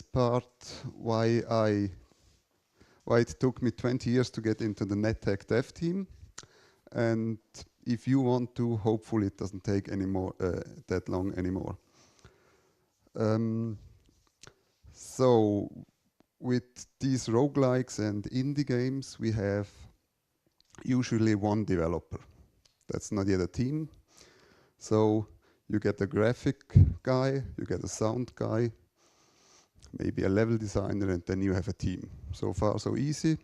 this part why it took me 20 years to get into the Nethack dev team. And if you want to, hopefully it doesn't take that long anymore. So with these roguelikes and indie games, we have usually one developer. That's not yet a team. So you get a graphic guy, you get a sound guy, maybe a level designer, and then you have a team. So far, so easy.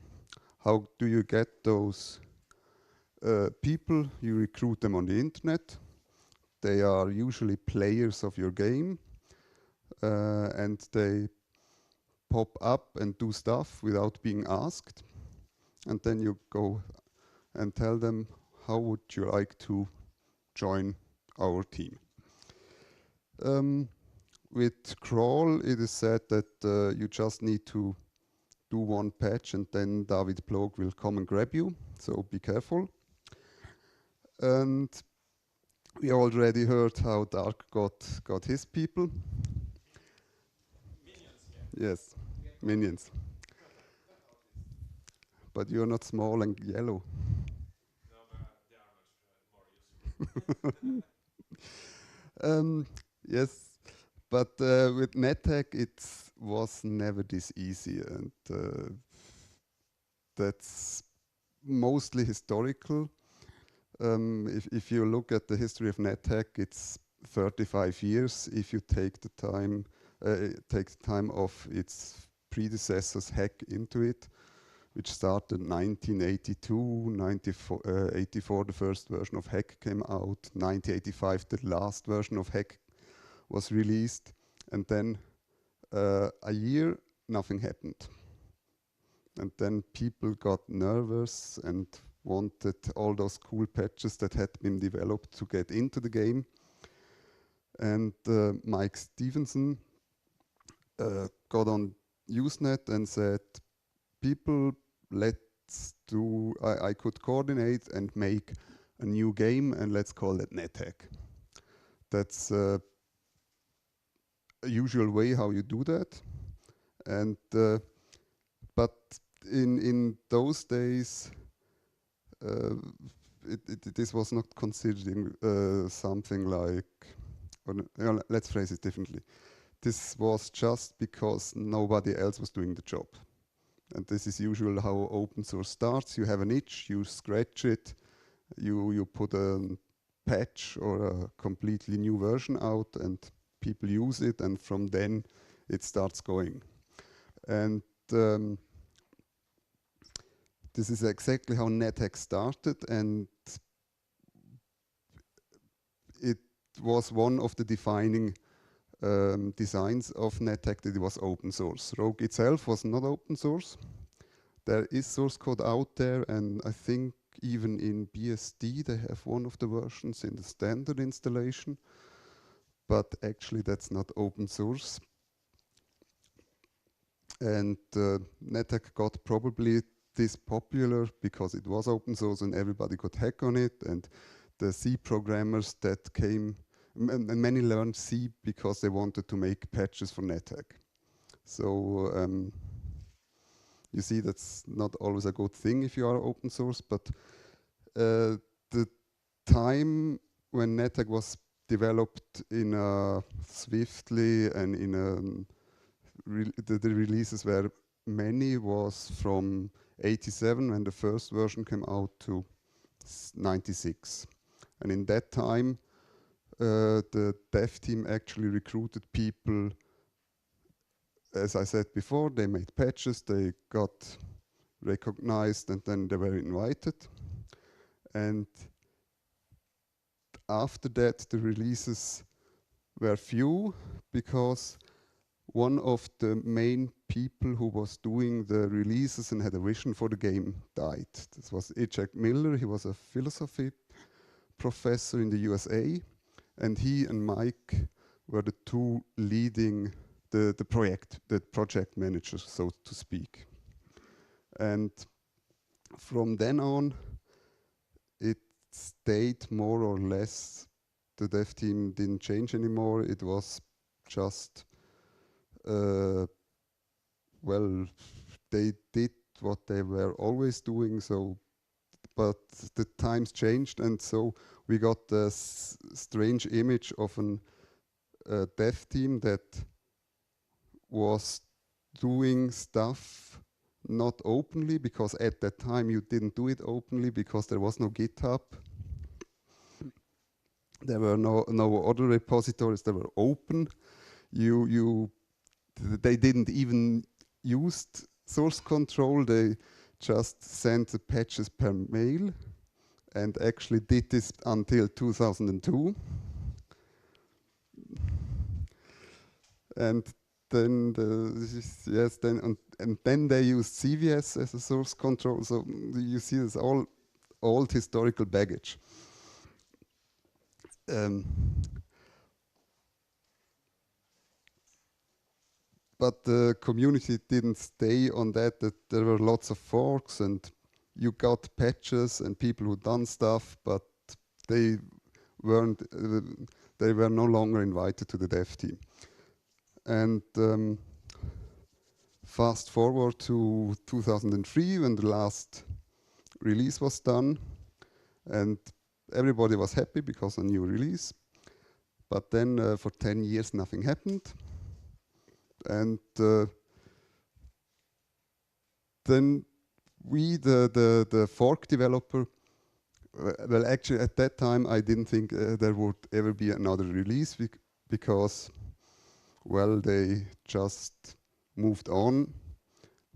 How do you get those people? You recruit them on the internet. They are usually players of your game, and they pop up and do stuff without being asked. And then you go and tell them, how would you like to join our team? With crawl, it is said that you just need to do one patch and then David Plog will come and grab you, so be careful. And we already heard how Dark got his people. Minions, yeah. Yes, minions. But you're not small and yellow. No, but they are much more useful. Yes, but with Nethack it was never this easy, and that's mostly historical. If you look at the history of Nethack, it's 35 years. If you take the time of its predecessors hack into it, which started 1982, 84 the first version of hack came out, 1985 the last version of hack was released, and then a year nothing happened. And then people got nervous and wanted all those cool patches that had been developed to get into the game. And Mike Stevenson got on Usenet and said, people, let's do, I could coordinate and make a new game, and let's call it Nethack. That's a usual way how you do that. And but in those days, this was not considered something like, let's phrase it differently. This was just because nobody else was doing the job. And this is usually how open source starts. You have an itch, you scratch it, you put a patch or a completely new version out, and people use it, and from then it starts going. And this is exactly how Nethack started, and it was one of the defining designs of Nethack that it was open source. Rogue itself was not open source. There is source code out there, and I think even in BSD they have one of the versions in the standard installation, but actually that's not open source. And Nethack got probably this popular because it was open source and everybody could hack on it, and the C programmers that came, and many learned C because they wanted to make patches for Nethack. So you see, that's not always a good thing if you are open source, but the time when Nethack was developed in swiftly and in the releases were many was from 87 when the first version came out to 96. And in that time, the dev team actually recruited people. As I said before, they made patches, they got recognized, and then they were invited. And after that, the releases were few because one of the main people who was doing the releases and had a vision for the game died. This was Patric Mueller. He was a philosophy professor in the USA, and he and Mike were the two leading the project managers, so to speak. And from then on, it stayed more or less. The dev team didn't change anymore. It was just well, they did what they were always doing. So, but the times changed, and so we got this strange image of an dev team that was doing stuff not openly, because at that time you didn't do it openly because there was no GitHub. There were no other repositories that were open. They didn't even use source control. They just sent the patches per mail, and actually did this until 2002. And then then they used CVS as a source control. So you see this all old historical baggage. But the community didn't stay on that. That there were lots of forks, and you got patches and people who done stuff, but they weren't. They were no longer invited to the dev team. And fast forward to 2003, when the last release was done, and everybody was happy because a new release. But then for 10 years nothing happened, and then we, the fork developer, well, actually at that time I didn't think there would ever be another release, because, well, they just moved on.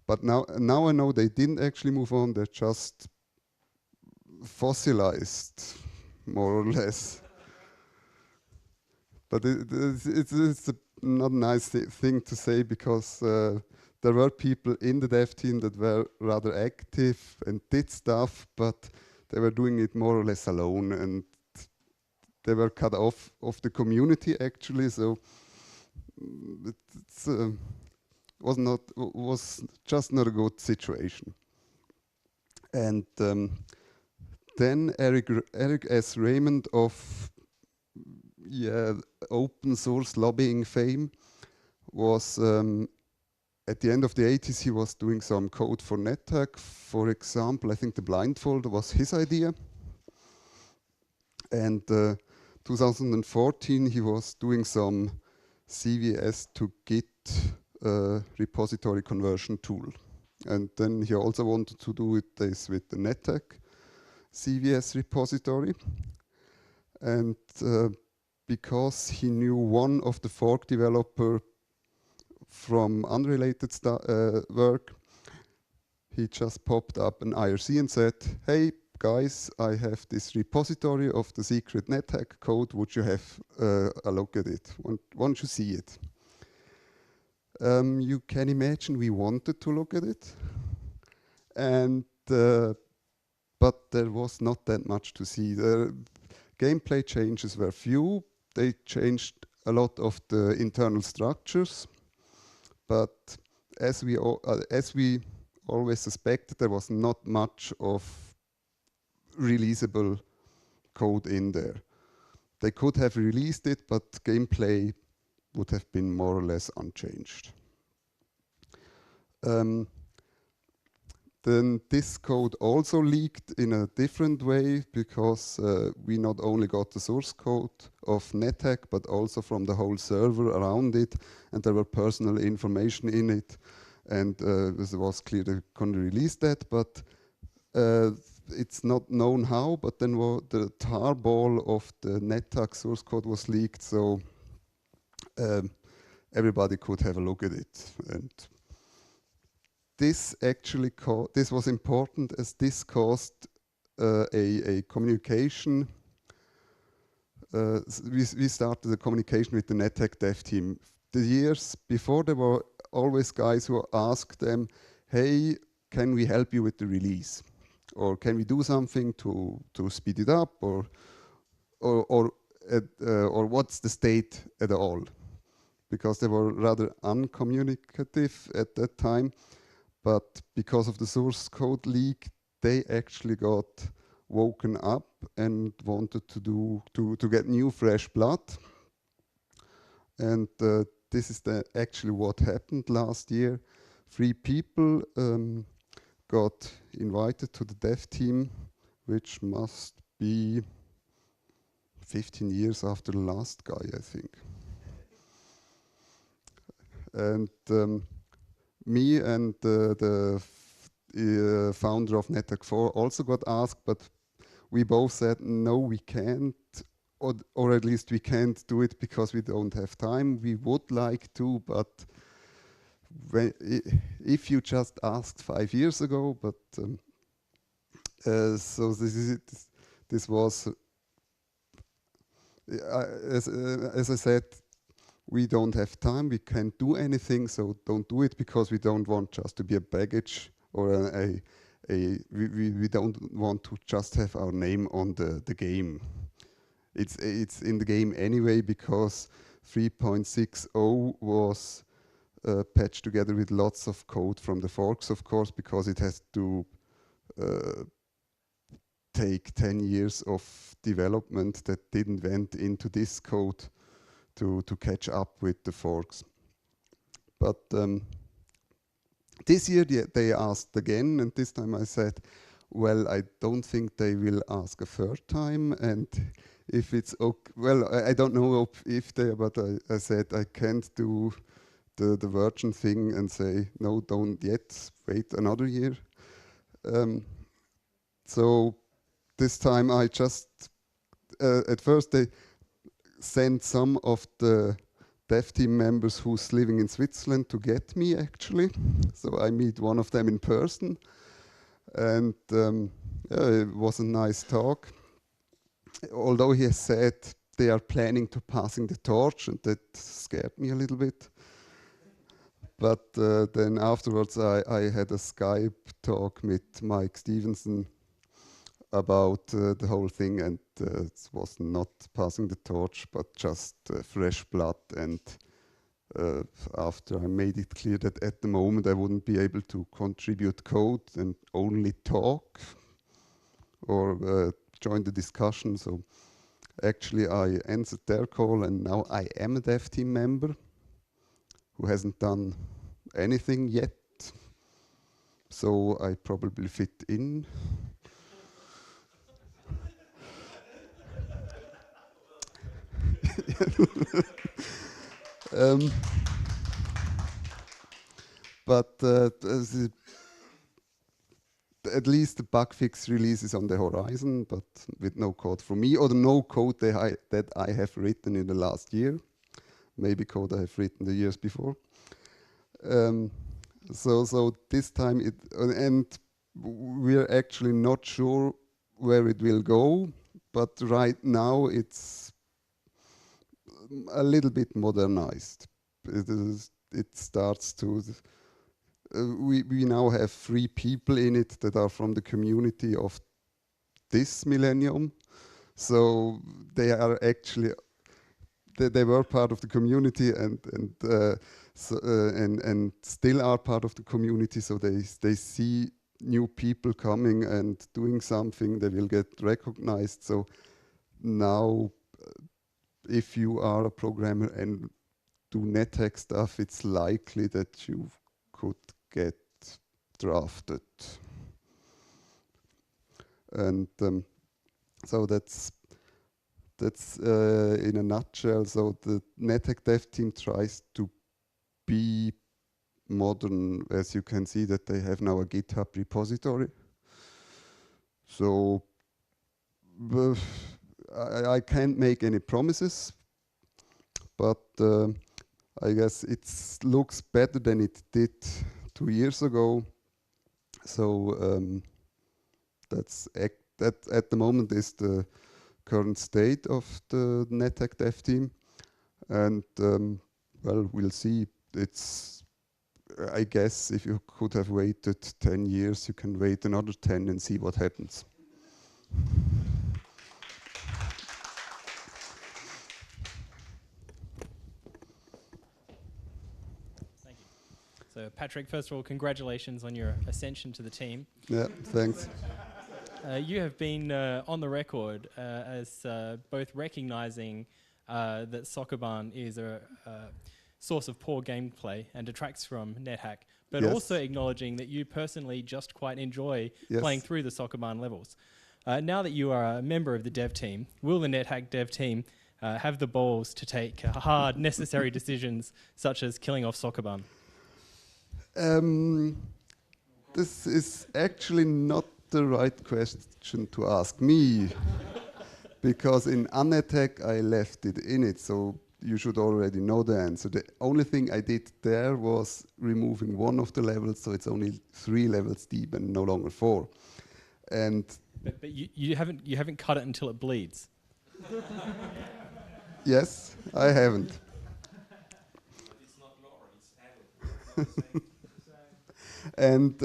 But now I know they didn't actually move on. They're just fossilized, more or less. But it's not a nice thing to say, because there were people in the dev team that were rather active and did stuff, but they were doing it more or less alone, and they were cut off of the community actually. So it's was just not a good situation. And then Eric S. Raymond of open source lobbying fame was at the end of the 80s, he was doing some code for Nethack. For example, I think the blindfold was his idea. And 2014, he was doing some CVS to Git repository conversion tool. And then he also wanted to do this with the Nethack CVS repository. And because he knew one of the fork developer from unrelated work, he just popped up an IRC and said, hey guys, I have this repository of the secret Nethack code. Would you have a look at it? Want you see it? You can imagine we wanted to look at it, and but there was not that much to see. The gameplay changes were few. They changed a lot of the internal structures, but as we always suspected, there was not much of releasable code in there. They could have released it, but gameplay would have been more or less unchanged. Then this code also leaked in a different way, because we not only got the source code of Nethack, but also from the whole server around it, and there were personal information in it, and it was clear they couldn't release that, but it's not known how. But then the tarball of the Nethack source code was leaked, so everybody could have a look at it. And this actually this was important, as this caused a communication. We started a communication with the Nethack dev team. The years before, there were always guys who asked them, hey, can we help you with the release? Or can we do something to speed it up? Or what's the state at all? Because they were rather uncommunicative at that time. But because of the source code leak, they actually got woken up and wanted to get new fresh blood. And this is actually what happened last year. 3 people got invited to the Devteam, which must be 15 years after the last guy, I think. And me and the founder of Nethack 4 also got asked, but we both said, no, we can't, or at least we can't do it because we don't have time. We would like to, but if you just asked 5 years ago, but so this was, as I said, we don't have time, we can't do anything, so don't do it, because we don't want just to be a baggage, or we don't want to just have our name on the game. It's in the game anyway, because 3.60 was patched together with lots of code from the forks, of course, because it has to take 10 years of development that didn't went into this code to catch up with the forks. But this year they asked again, and this time I said, well, I don't think they will ask a third time, and if it's okay, well, I don't know if they, but I said I can't do the version thing and say, no, don't yet, wait another year. So this time I just, at first they sent some of the Devteam members who's living in Switzerland to get me, actually. So I meet one of them in person, and yeah, it was a nice talk. Although he has said they are planning to passing the torch, and that scared me a little bit. But then afterwards I had a Skype talk with Mike Stevenson about the whole thing, and it was not passing the torch, but just fresh blood. And after I made it clear that at the moment I wouldn't be able to contribute code and only talk or join the discussion, so actually I answered their call, and now I am a Devteam member who hasn't done anything yet, so I probably fit in. But at least the bug fix release is on the horizon, but with no code from me, or no code that I have written in the last year. Maybe code I have written the years before. So this time and we're actually not sure where it will go, but right now it's a little bit modernized. It starts to, we now have 3 people in it that are from the community of this millennium. So they are actually, they were part of the community and still are part of the community. So they see new people coming and doing something, they will get recognized. So now, if you are a programmer and do Nethack stuff, it's likely that you could get drafted. And so that's in a nutshell. So the Nethack dev team tries to be modern, as you can see that they have now a GitHub repository. So I can't make any promises, but I guess it looks better than it did 2 years ago. So that's at the moment is the current state of the Nethack dev team, and well, we'll see. It's, I guess, if you could have waited 10 years, you can wait another 10 and see what happens. Thank you. So Patric, first of all, congratulations on your ascension to the team. Yeah, thanks. You have been on the record as both recognizing that Soccerbahn is source of poor gameplay and detracts from Nethack, but Yes. also acknowledging that you personally just quite enjoy Yes. playing through the Soccerman levels. Now that you are a member of the dev team, will the Nethack dev team have the balls to take hard, necessary decisions such as killing off Soccerman? This is actually not the right question to ask me, because in Nethack I left it in it, so you should already know the answer. The only thing I did there was removing one of the levels, so it's only 3 levels deep and no longer 4. And But you haven't cut it until it bleeds. yes, I haven't. It's not lore, it's hell. And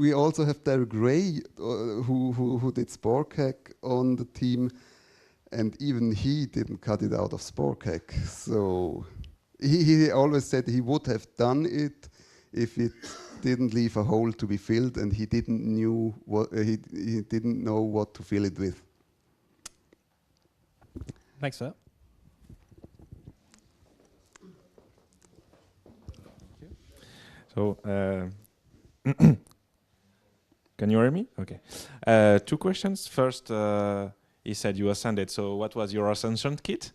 we also have Derek Ray, who did Sporkhack on the team, and even he didn't cut it out of Sporkhack. So he always said he would have done it if it didn't leave a hole to be filled, and he didn't know what to fill it with. Thanks for that. So, can you hear me? Okay. 2 questions. First, he said you ascended. So, what was your ascension kit?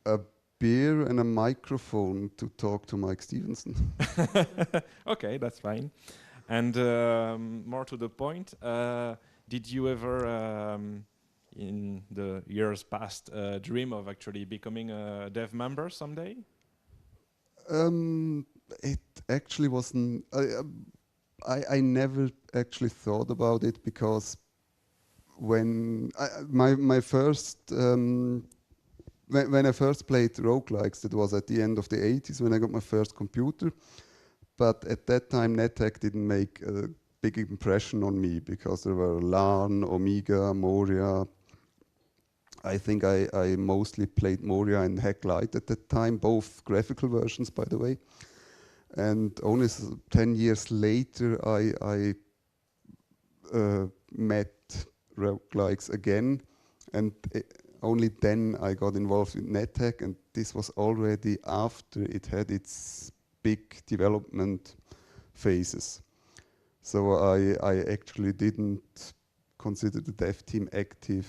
A beer and a microphone to talk to Mike Stevenson. Okay, that's fine. And more to the point, did you ever, in the years past, dream of actually becoming a dev member someday? It actually wasn't. I never actually thought about it, because when my first when I first played roguelikes, that was at the end of the 80s when I got my first computer. But at that time, Nethack didn't make a big impression on me, because there were LAN, Omega, Moria. I think I mostly played Moria and Hack Light at that time, both graphical versions, by the way. And only 10 years later, I met roguelikes again, and only then I got involved with Nethack, and this was already after it had its big development phases. So I actually didn't consider the dev team active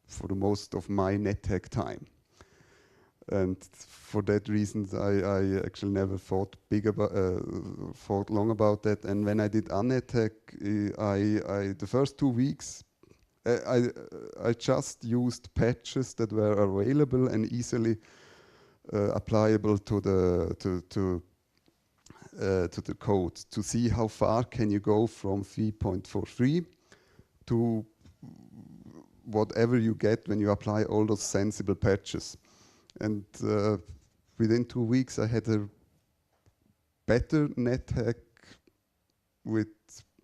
for the most of my Nethack time. And for that reason, I actually never thought long about that. And when I did Nethack, the first 2 weeks, I just used patches that were available and easily applicable to the code, to see how far can you go from 3.43 to whatever you get when you apply all those sensible patches. And within 2 weeks, I had a better Nethack with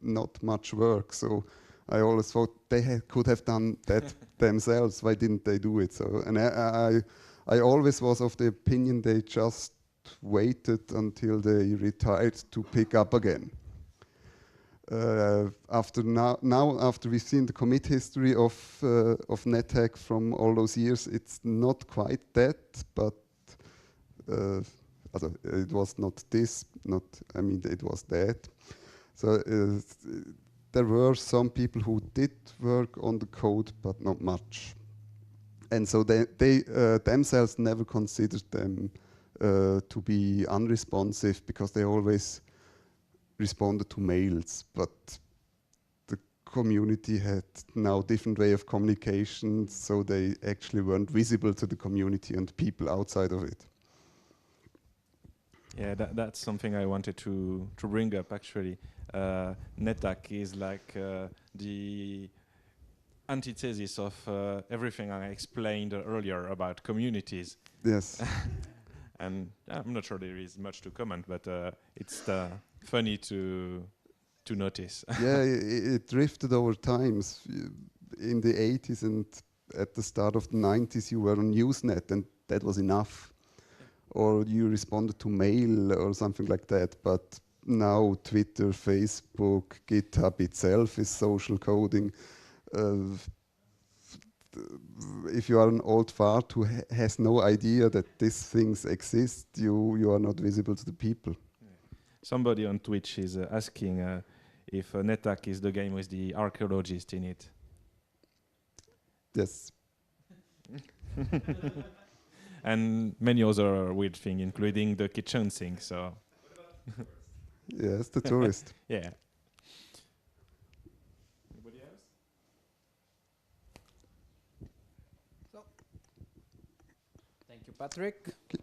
not much work. So I always thought they could have done that themselves. Why didn't they do it? So, and I always was of the opinion they just waited until they retired to pick up again. After we've seen the commit history of Nethack from all those years, it's not quite that, but it was not this. It was that. So there were some people who did work on the code, but not much. And so they themselves never considered them to be unresponsive, because they always responded to mails. But the community had now different way of communication, so they actually weren't visible to the community and people outside of it. Yeah, that's something I wanted to bring up, actually. Nethack is like the antithesis of everything I explained earlier about communities. Yes. And I'm not sure there is much to comment, but it's funny to notice. Yeah, it drifted over times. In the 80s and at the start of the 90s, you were on Usenet, and that was enough. Or you responded to mail or something like that. But now Twitter, Facebook, GitHub itself is social coding. if you are an old fart who has no idea that these things exist, you are not visible to the people. Somebody on Twitch is asking if Nethack is the game with the archaeologist in it. Yes. And many other weird things, including the kitchen sink. So Yes, the tourist. yeah. Anybody else? Thank you, Patrick. Okay.